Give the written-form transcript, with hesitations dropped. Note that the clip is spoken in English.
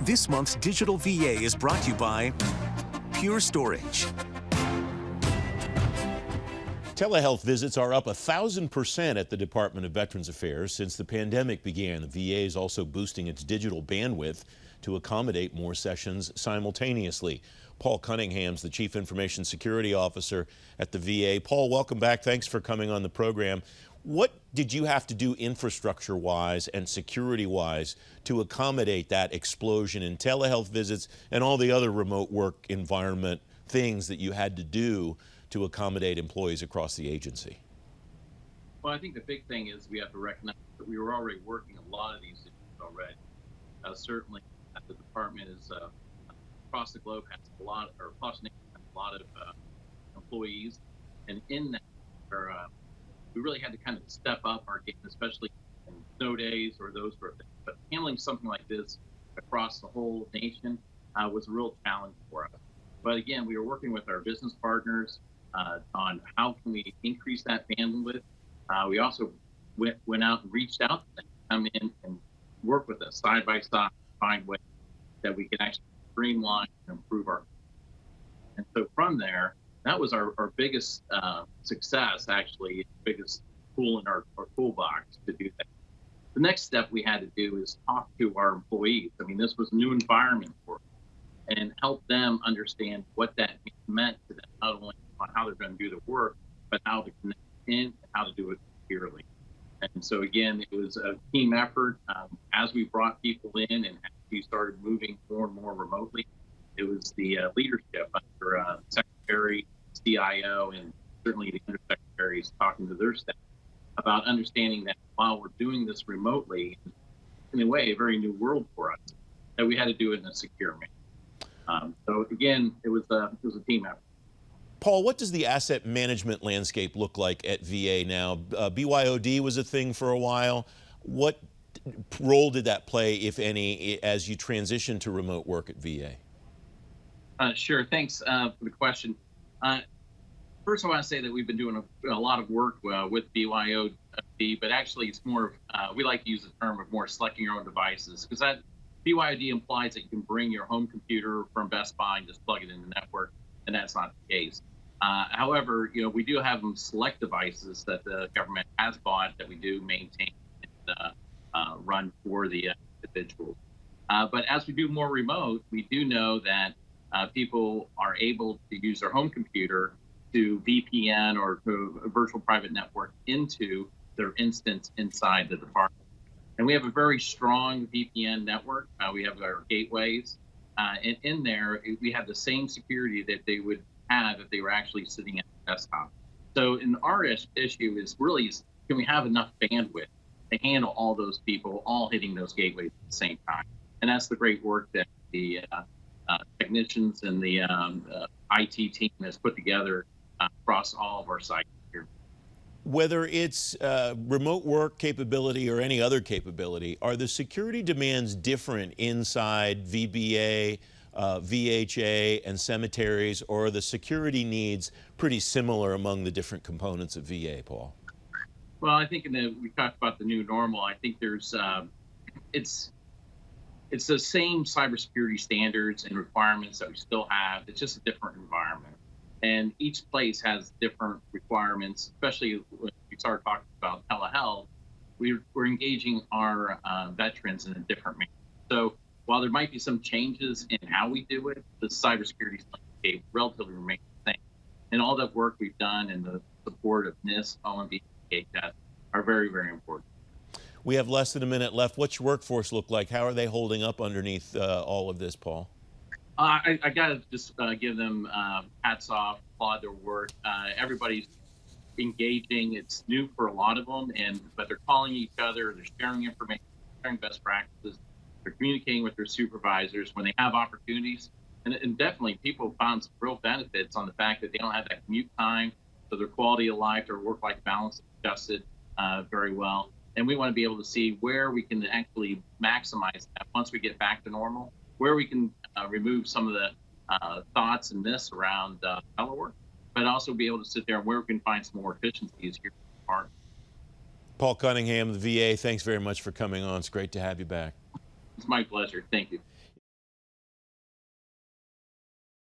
This month's Digital VA is brought to you by Pure Storage. Telehealth visits are up 1,000% at the Department of Veterans Affairs since the pandemic began. The VA is also boosting its digital bandwidth to accommodate more sessions simultaneously. Paul Cunningham's the Chief Information Security Officer at the VA. Paul, welcome back. Thanks for coming on the program. What did you have to do infrastructure-wise and security-wise to accommodate that explosion in telehealth visits and all the other remote work environment things that you had to do to accommodate employees across the agency? Well, I think the big thing is we have to recognize that we were already working a lot of these things already. Certainly, the department is across the globe has a lot, or across the nation has a lot of employees, and in that, we really had to kind of step up our game, especially in snow days or those sort of things. But handling something like this across the whole nation was a real challenge for us. But again, we were working with our business partners on how can we increase that bandwidth. We also went out and reached out to them, come in and work with us side by side, find ways that we can actually streamline and improve our. And so from there, that was our biggest success, actually, biggest tool in our toolbox to do that. The next step we had to do is talk to our employees. I mean, this was a new environment for us, and help them understand what that meant to them, not only on how they're going to do the work, but how to connect in and how to do it securely. And so again, it was a team effort. As we brought people in and as we started moving more and more remotely, it was the leadership under Secretary, CIO, and certainly the undersecretaries talking to their staff about understanding that while we're doing this remotely, in a way, a very new world for us, that we had to do it in a secure manner. So again, it was a team effort. Paul, what does the asset management landscape look like at VA now? BYOD was a thing for a while. What role did that play, if any, as you transitioned to remote work at VA? Sure. Thanks for the question. First, I want to say that we've been doing a lot of work with BYOD, but actually it's more of, we like to use the term of more selecting your own devices, because that BYOD implies that you can bring your home computer from Best Buy and just plug it in the network, and that's not the case. However, we do have them select devices that the government has bought that we do maintain and run for the individuals. But as we do more remote, we do know that people are able to use their home computer to VPN or to a virtual private network into their instance inside the department. And we have a very strong VPN network. We have our gateways. And in there, we have the same security that they would have if they were actually sitting at the desktop. So in our issue is really, can we have enough bandwidth to handle all those people all hitting those gateways at the same time? And that's the great work that the technicians and the IT team has put together across all of our sites here. Whether it's remote work capability or any other capability, are the security demands different inside VBA, VHA, and cemeteries, or are the security needs pretty similar among the different components of VA, Paul? Well, I think we talked about the new normal. I think there's it's the same cybersecurity standards and requirements that we still have. It's just a different environment. And each place has different requirements, especially when we start talking about telehealth. We're engaging our veterans in a different manner. So while there might be some changes in how we do it, the cybersecurity landscape relatively remains the same. And all that work we've done and the support of NIST, OMB, that are very, very important. We have less than a minute left. What's your workforce look like? How are they holding up underneath all of this, Paul? I got to just give them hats off, applaud their work. Everybody's engaging. It's new for a lot of them, but they're calling each other, they're sharing information, sharing best practices, they're communicating with their supervisors when they have opportunities. And definitely people found some real benefits on the fact that they don't have that commute time, so their quality of life, their work-life balance is adjusted very well. And we want to be able to see where we can actually maximize that once we get back to normal, where we can remove some of the thoughts and myths around telework, but also be able to sit there and where we can find some more efficiencies here. Paul Cunningham, the VA, thanks very much for coming on. It's great to have you back. It's my pleasure. Thank you.